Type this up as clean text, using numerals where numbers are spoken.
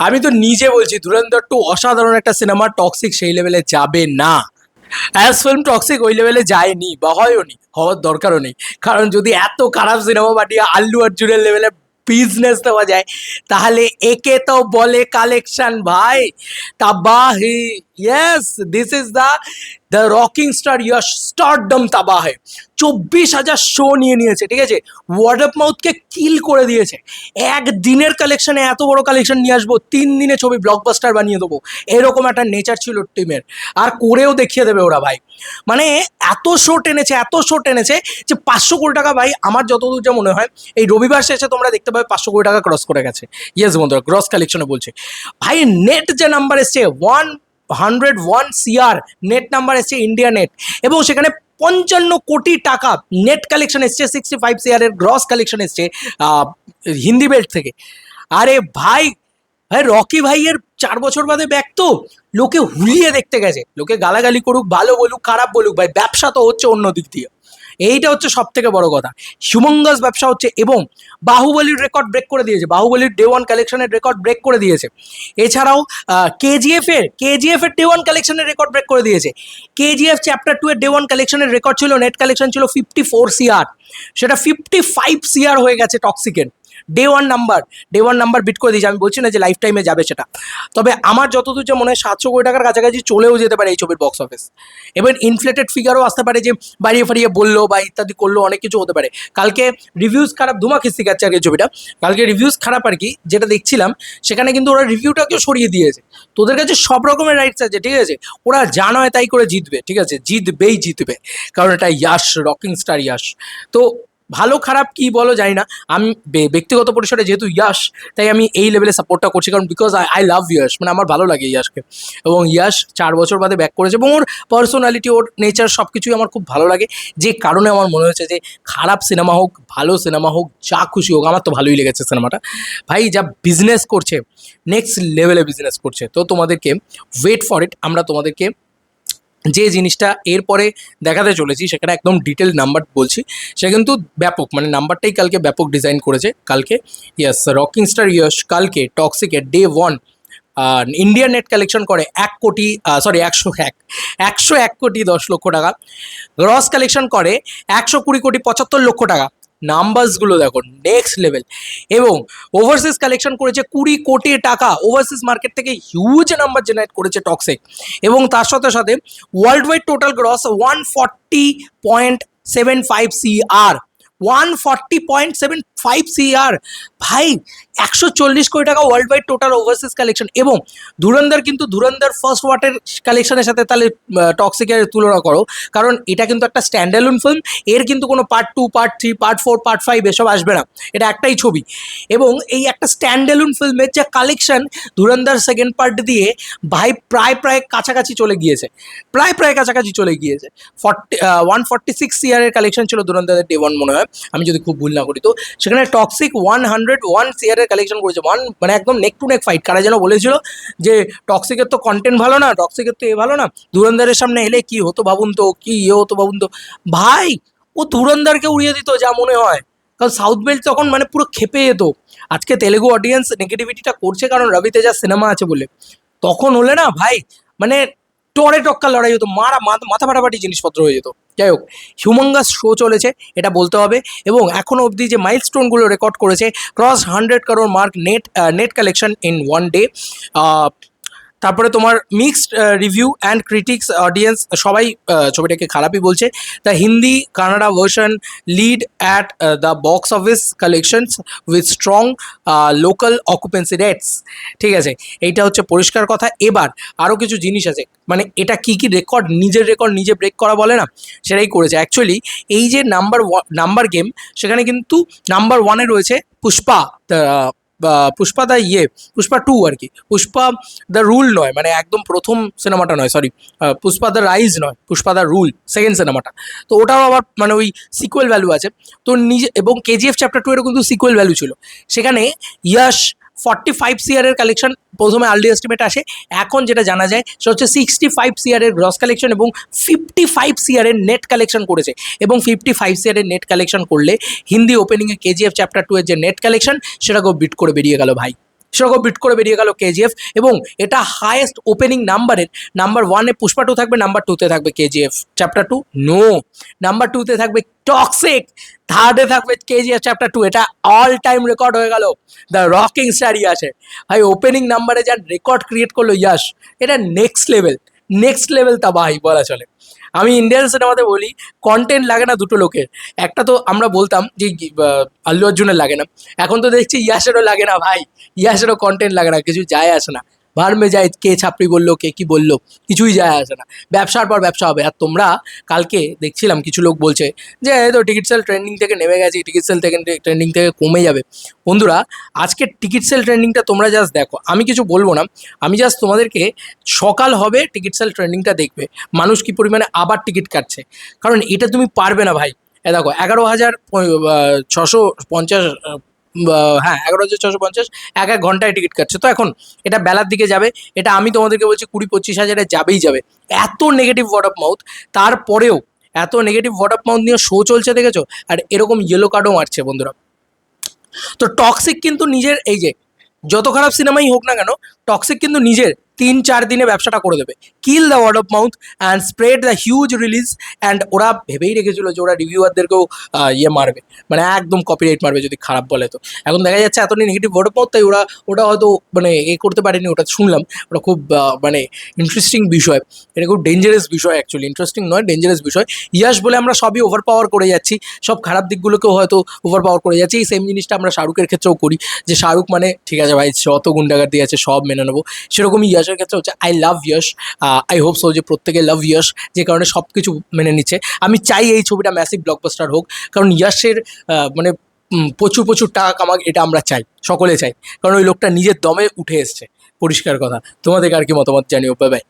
আমি তো নিজে বলছি ধুরন্ধর টু অসাধারণ একটা সিনেমা, টক্সিক সেই লেভেলে যাবে না। অ্যাজ ফিল্ম টক্সিক ওই লেভেলে যায়নি বা হয়ওনি, হওয়ার দরকারও নেই। কারণ যদি এত খারাপ সিনেমা বানিয়ে আল্লু অর্জুনের লেভেলে বিজনেস দেওয়া যায়, তাহলে একে তো বলে কালেকশন ভাই। তাবাহি। Yes, this is the rocking star Yash stardom তাবাহে। 24,000 শো নিয়ে নিয়েছে, ঠিক আছে। ওয়ার্ড অফ মাউথকে কিল করে দিয়েছে। একদিনের কালেকশনে এত বড় কালেকশন নিয়ে আসবো, 3 দিনে ছবি ব্লকবাস্টার বানিয়ে দেবো, এরকম একটা নেচার ছিল টিমের। আর করেও দেখিয়ে দেবে ওরা ভাই। মানে এত শো টেনেছে, এত শো টেনেছে যে 500 কোটি টাকা ভাই, আমার যতদূর যা মনে হয় এই রবিবার শেষে তোমরা দেখতে পাবে 500 কোটি টাকা ক্রস করে গেছে। ইয়েস বন্ধুরা, গ্রস কালেকশনে বলছে ভাই। নেট যে নাম্বার এসছে 101 CR নেট নাম্বার এসছে ইন্ডিয়া নেট, এবং সেখানে 55 কোটি টাকা নেট কালেকশন এসছে। 65 CR এর গ্রস কালেকশন এসছে হিন্দি বেল্ট থেকে। আরে ভাই, ভাই রকি ভাইয়ের 4 বছর বাদে ব্যাক তো লোকে হুলিয়ে দেখতে গেছে। লোকে গালাগালি করুক, ভালো বলুক, খারাপ বলুক, ভাই ব্যবসা তো হচ্ছে অন্য দিক দিয়ে। এইটা হচ্ছে সব থেকে বড় কথা, হিউমাঙ্গাস ব্যবসা হচ্ছে। এবং বাহুবলীর রেকর্ড ব্রেক করে দিয়েছে, বাহুবলীর ডে 1 কালেকশনের রেকর্ড ব্রেক করে দিয়েছে। এছাড়াও কেজিএফ এর ডে 1 কালেকশনের রেকর্ড ব্রেক করে দিয়েছে। কেজিএফ চ্যাপ্টার 2 এর ডে 1 কালেকশনের রেকর্ড ছিল, নেট কালেকশন ছিল 54 CR, সেটা 55 CR হয়ে গেছে টক্সিকের ডে 1 নাম্বার বিট করে দিয়েছে। আমি বলছি না যে লাইফ টাইমে যাবে সেটা, তবে আমার যতদূর যে মনে হয় 700 কোটি টাকার কাছাকাছি চলেও যেতে পারে এই ছবির বক্স অফিস। এবার ইনফ্লেটেড ফিগারও আসতে পারে, যে বাড়িয়ে ফাড়িয়ে বললো বা ইত্যাদি করলো, অনেক কিছু হতে পারে। কালকে রিভিউজ খারাপ, ধুমা খিস্তি খাচ্ছে আর কি ছবিটা। কালকে রিভিউজ খারাপ আর কি, যেটা দেখছিলাম সেখানে কিন্তু ওরা রিভিউটাকেও সরিয়ে দিয়েছে। তোদের কাছে সব রকমের রাইটস আছে, ঠিক আছে। ওরা যা নয় তাই করে জিতবে, ঠিক আছে, জিতবে, কারণ এটা ইয়াশ, রকিং স্টার ইয়াশ। তো ভালো খারাপ কি বলো জানি না, আমি ব্যক্তিগত পরিসরে যেহেতু ইয়াশ, তাই আমি এই লেভেলে সাপোর্টটা করছি, কারণ বিকজ আই লাভ ইয়াশ, মানে আমার ভালো লাগে ইয়াশকে। এবং ইয়াশ 4 বছর বাদে ব্যাক করেছে, এবং ওর পার্সোনালিটি, ওর নেচার সব কিছুই আমার খুব ভালো লাগে। যে কারণে আমার মনে হয়েছে যে খারাপ সিনেমা হোক, ভালো সিনেমা হোক, যা খুশি হোক, আমার তো ভালোই লেগেছে সিনেমাটা। ভাই যা বিজনেস করছে, নেক্সট লেভেলে বিজনেস করছে। তো তোমাদেরকে ওয়েট ফর ইট, আমরা তোমাদেরকে যে জিনিসটা এরপরে দেখাতে চলেছি সেখানে একদম ডিটেল নাম্বার বলছি। সে কিন্তু ব্যাপক, মানে নাম্বারটাই কালকে ব্যাপক ডিজাইন করেছে কালকে। ইয়েস, রকিং স্টার ইয়শ কালকে টক্সিকের ডে 1 ইন্ডিয়ান নেট কালেকশন করে 101 কোটি 10 লক্ষ টাকা। গ্রস কালেকশন করে 120 কোটি 75 লক্ষ টাকা। নাম্বারসগুলো দেখো, নেক্সট লেভেল। এবং ওভারসিজ কালেকশন করেছে 20 কোটি টাকা, ওভারসিজ মার্কেট থেকে হিউজ নাম্বার জেনারেট করেছে টক্সিক। এবং তার সাথে সাথে world wide total gross 140.75 CR, 140.75 CR। ভাই 140 কোটি টাকা world wide total overseas collection. এবং ধুরন্ধর কিন্তু ধুরন্ধর ফার্স্ট ওয়াটের কালেকশনের সাথে তাহলে টক্সিকের তুলনা করো, কারণ এটা কিন্তু একটা স্ট্যান্ডঅ্যালোন ফিল্ম। এর কিন্তু কোনো পার্ট 2, পার্ট 3, পার্ট 4, পার্ট 5 এসব আসবে না, এটা একটাই ছবি। এবং এই একটা স্ট্যান্ডঅ্যালোন ফিল্মের যে কালেকশন, ধুরন্ধর সেকেন্ড পার্ট দিয়ে ভাই প্রায় কাছাকাছি চলে গিয়েছে, প্রায় কাছাকাছি চলে গিয়েছে। 146 CR এর কালেকশন ছিল ধুরন্ধরের ডে 1 মনে হয়, আমি যদি খুব ভুল না করি। তো সেখানে টক্সিক 101 CR এর কালেকশন করেছে। মানে একদম নেক টু নেক ফাইট। কারা যেন বলেছিল যে টক্সিকের তো কন্টেন্ট ভালো না, টক্সিকের তো ভালো না, ধুরন্ধরের সামনে এলে কি হতো ভাবুন তো, কি হতো ভাবুন তো। ভাই ও ধুরন্ধরকে উড়িয়ে দিত যা মনে হয়, কারণ সাউথ বেল্ট তখন মানে পুরো খেপে যেত। আজকে তেলেগু অডিয়েন্স নেগেটিভিটিটা করছে কারণ রবি তেজার সিনেমা আছে বলে, তখন হলে না ভাই মানে টরে টক্কা লড়াই হতো, মাথা ফাটাফাটি জিনিসপত্র হয়ে যেত। যাই হোক, হিউমাঙ্গাস শো চলেছে, এটা বলতে হবে। এবং এখনও অবধি যে মাইলস্টোনগুলো রেকর্ড করেছে, cross 100 crore mark net collection in 1 day. তারপরে তোমার mixed review and critics, audience সবাই ছবিটাকে খারাপই বলছে। The Hindi Canada version lead at the box office collections with strong local occupancy rates. ঠিক আছে, এইটা হচ্ছে পরিষ্কার কথা। এবার আরও কিছু জিনিস আছে, মানে এটা কি রেকর্ড নিজে ব্রেক করা বলে না, সেটাই করেছে অ্যাকচুয়ালি। এই যে নাম্বার গেম, সেখানে কিন্তু নাম্বার 1-এ রয়েছে পুষ্পা পুষ্পা 2 আর কি। পুষ্পা দ্য রুল নয়, মানে একদম প্রথম সিনেমাটা নয়, সরি, পুষ্পা দ্য রাইজ নয়, পুষ্পা দ্য রুল সেকেন্ড সিনেমাটা। তো ওটাও আবার মানে ওই সিকুয়েল ভ্যালু আছে তো নিজে। এবং কেজিএফ চ্যাপ্টার 2 এরও কিন্তু সিকুয়েল ভ্যালু ছিল। সেখানে ইয়াশ 45 CR এর কালেকশন প্রথমে আর্লি এস্টিমেট আসে, এখন যেটা জানা যায় সেটা হচ্ছে 65 CR এর গ্রস কালেকশন এবং 55 CR এর নেট কালেকশন করেছে। এবং 55 CR এর নেট কালেকশন করলে হিন্দি ওপেনিংয়ে কেজিএফ চ্যাপ্টার 2 এর যে নেট কালেকশন সেটাকেও বিট করে বেরিয়ে গেল ভাই। সেরকম বিট করে বেরিয়ে গেল কেজিএফ, এবং এটা হায়েস্ট ওপেনিং নাম্বারের। নাম্বার 1-এ পুষ্পা 2 থাকবে, নাম্বার 2-তে থাকবে কেজিএফ চ্যাপ্টার 2, নো, নাম্বার 2-তে থাকবে টক্সিক, থার্ডে থাকবে কেজিএফ চ্যাপ্টার 2। এটা অল টাইম রেকর্ড হয়ে গেল দ্য রকিং স্টার ইয়াসের। ভাই ওপেনিং নাম্বারে যা রেকর্ড ক্রিয়েট করলো ইয়াস, এটা নেক্সট লেভেল, নেক্সট লেভেল তা ভাই বলা চলে। আমি ইন্ডিয়ান সিনেমাতে বলি কন্টেন্ট লাগে না দুটো লোকের, একটা তো আমরা বলতাম যে আল্লু অর্জুনের লাগে না, এখন তো দেখছি ইয়াসেরও লাগে না ভাই, ইয়াসেরও কন্টেন্ট লাগে না, কিছু যায় আসে না, ভার মে যায় কে ছাপড়ি বললো কে কি বললো, কিছুই যায় আসে না, ব্যবসার পর ব্যবসা হবে। আর তোমরা কালকে দেখছিলাম কিছু লোক বলছে যে এই তো টিকিট সেল ট্রেন্ডিং থেকে নেমে গেছি, টিকিট সেল থেকে ট্রেন্ডিং থেকে কমে যাবে। বন্ধুরা আজকে টিকিট সেল ট্রেন্ডিংটা তোমরা জাস্ট দেখো, আমি কিছু বলবো না, আমি জাস্ট তোমাদেরকে সকাল হবে টিকিট সেল ট্রেন্ডিংটা দেখবে, মানুষ কি পরিমাণে আবার টিকিট কাটছে, কারণ এটা তুমি পারবে না ভাই। এ দেখো 11,650, হ্যাঁ 11,650 এক এক ঘন্টায় টিকিট কাটছে। তো এখন এটা বেলার দিকে যাবে, এটা আমি তোমাদেরকে বলছি 20-25 হাজারে যাবেই যাবে। এত নেগেটিভ ওয়ার্ড অফ মাউথ, তারপরেও এত নেগেটিভ ওয়ার্ড অফ মাউথ নিয়ে শো চলছে দেখেছো, আর এরকম ইয়েলো কার্ডও মারছে বন্ধুরা। তো টক্সিক কিন্তু নিজের এই যে যত খারাপ সিনেমাই হোক না কেন, টক্সিক কিন্তু নিজের 3-4 দিনে ব্যবসাটা করে দেবে, kill the word of mouth and spread the huge release. And ওরা ভেবেই রেখেছিল যে ওরা রিভিউয়ারদেরকেও ইয়ে মারবে, মানে একদম কপিরাইট মারবে যদি খারাপ বলে। তো এখন দেখা যাচ্ছে এতটাই নেগেটিভ ওয়ার্ড অফ মাউথ, তাই ওটা হয়তো মানে করতে পারেনি, ওটা শুনলাম, ওটা খুব মানে ইন্টারেস্টিং বিষয়, এটা খুব ডেঞ্জারাস বিষয়, অ্যাকচুয়ালি ইন্টারেস্টিং নয়, ডেঞ্জারাস বিষয়। ইয়াশ বলে আমরা সবই ওভার পাওয়ার করে যাচ্ছি, সব খারাপ দিকগুলোকেও হয়তো ওভার পাওয়ার করে যাচ্ছি। এই সেম জিনিসটা আমরা শাহরুখের ক্ষেত্রেও করি, যে শাহরুখ মানে ঠিক আছে ভাই যত গুন্ডাগার্দি আছে সব মেনে নেবো, সেরকমই ইয়াশের ক্ষেত্রে হচ্ছে। I love Yash, I hope so যে প্রত্যেকে লাভ ইয়াশ, যে কারণে সব কিছু মেনে নিচ্ছে। আমি চাই এই ছবিটা ম্যাসিভ ব্লকবাস্টার হোক, কারণ ইয়াশের মানে প্রচুর প্রচুর টাকা কামাক, এটা আমরা চাই, সকলে চাই, কারণ ওই লোকটা নিজের দমে উঠে এসছে, পরিষ্কার কথা। তোমাদের আর কি মতামত জানিও, বাই বাই।